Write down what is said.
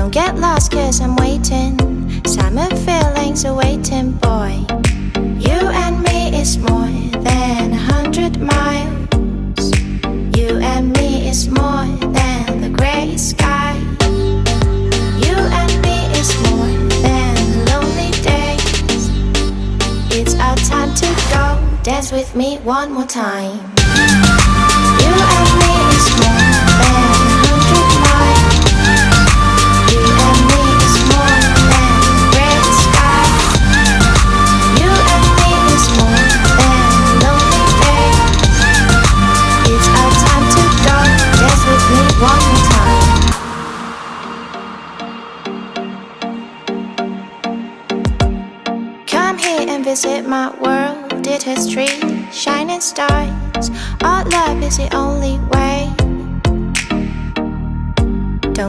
Don't get lost cause I'm waiting. Summer feelings are waiting, boy. You and me is more than 100 miles. You and me is more than the grey sky. You and me is more than lonely days. It's our time to go. Dance with me one more time. You and me is more than 100 miles. You and me is more than gray sky. You and me is more than lonely days. It's our time to go. Dance with me one more time. Come here and visit my world. It has trees, shining stars. Our love is the only way.